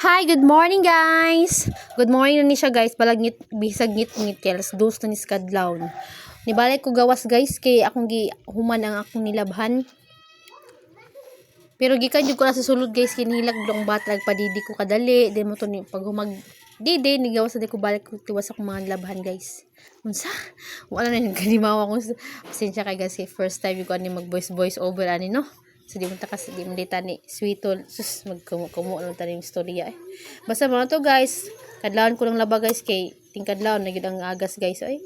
Hi, good morning guys. Good morning na ni siya guys. Balagngit bisag ngit kels dos na ni skadlawn. Nibalik ko gawas guys kay akong gi human ang akong nilabhan. Pero gikan jud ko na sa sulod guys kinilag blong batrag padidi ko kadali. Then mo to ni pag humag didi ni gawas na ko balik ko tiwas ako mga nilabhan guys. Unsa? Wala na kanimawa ko. Pasensya kay guys first time ko ani mag voice over ani no. So di mo takas di mo dita ni sweetol sus magkumo lang taning istorya eh. Basta mga to guys, kadlawon ko lang laba guys kay tingkadlawon na gyud ang agas guys ay.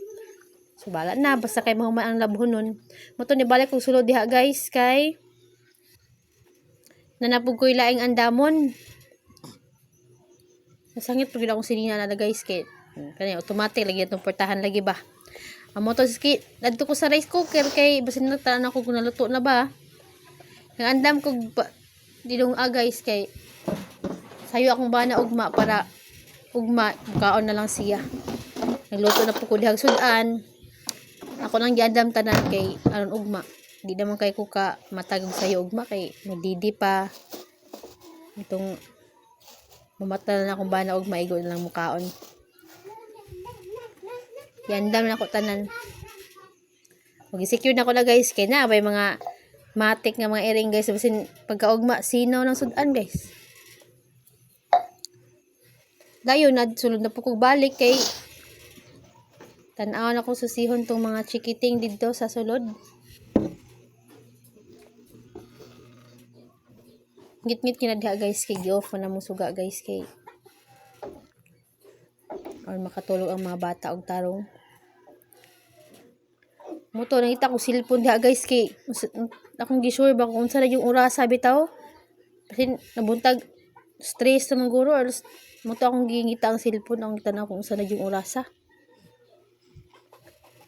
So bala na basta kay mahuman ang labhonon. Mo to ni balik kog sulod diha guys kay nanapog ko ilaing andamon. Nasangit pud akong sinina na guys kay kani automatic lagi itong portahan lagi ba. Amo to ski adto ko sa rice cooker kay basin nagtaan ako kung naluto na ba. Ang andam ko didong guys kay sayo akong bana ugma para ugma kaon na lang siya. Nagluto na po ko dihag sudan. Ako nang giandam tanan kay aron ugma. Di naman kay ko ka matagog sayo ugma kay nadidi pa. Itong mamata na akong bana ugma igo na lang mukaon. Giandam na ako tanan. Mag-secure na ko na guys kay na bay mga matik nga mga iring guys basin pagkaugma sinaw ng sudan guys. Dayon na sulod na po kog balik kay tan-aw na kong susihon tong mga chikiting didto sa sulod. Ngit-ngit kinadha guys kay gi-off na mo suga guys kay or makatulog ang mga bata og tarong. Moto nakita ko cellphone diha guys kay akong gisure ba kung unsa na yung orasa bitaw. Kasi nabuntag stress sa mga guro or moto akong gingita ang cellphone ang tanaw kung unsa na yung orasa.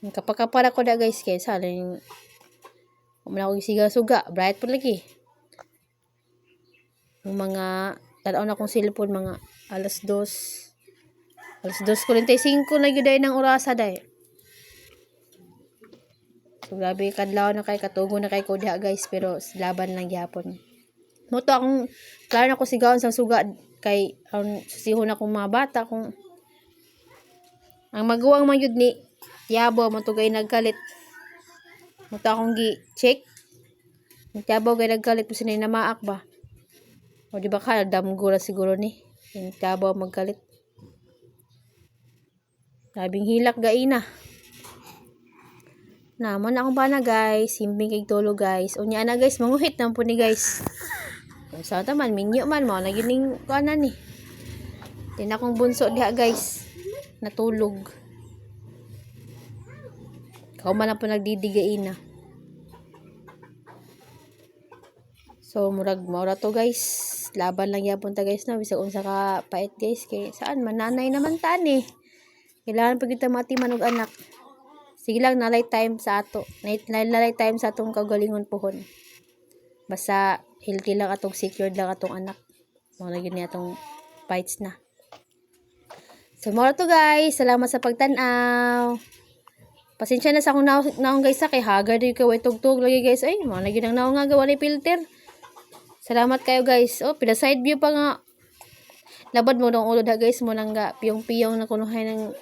Kapakapara ko da guys kay sa yung umana ko gisiga-suga bright po lagi. Yung mga tanaw na akong cellphone mga alas 2:45 na gyud ng orasa dai. So, grabe kadlaw na kay katugo na kay ko diha guys pero laban lang gyapon. Moto akong klaro na ko sigawan sa suga kay susihon akong mga bata kung ang maguwang man yun ni Tiabo mo to gay nagkalit. Moto akong gi-check. Tiabo gay nagkalit po sinay na maak ba. O di ba ka damgura siguro ni. Yung Tiabo magkalit. Labing hilak gaina. Naman akong bana guys, himbing kay tulog guys. Unya na guys, manguhit na po ni guys. Kung saan taman, minyo man mo, nagining kanan ni. Din akong bunso diha guys, natulog. Kau man na po nagdidigain na. So, murag maura to guys. Laban lang yapon ta guys na. Bisag unsa ka pait guys. Kay saan, mananay naman ta ni. Kailangan pag kita mati manog anak. Sige lang, nalay time sa ato. Nalay time sa atong kagalingon pohon. Basta, healthy lang atong secured lang atong anak. Mga yun niya atong fights na. So, more to guys. Salamat sa pagtanaw. Pasensya na sa akong naong guys sa kay haggard yung kaway tugtog lagi guys. Ay, mga yun ang naong nga gawa ni filter. Salamat kayo guys. Oh, pina side view pa nga. Labad mo ng ulo da guys. Mo nang ga piyong-piyong na kunuhay ng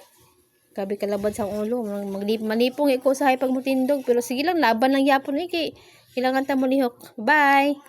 gabi kalabad sa ulo. Manipong iko sa pag mutindog. Pero sige lang, laban lang yapon kay kailangan ta mo lihok. Bye!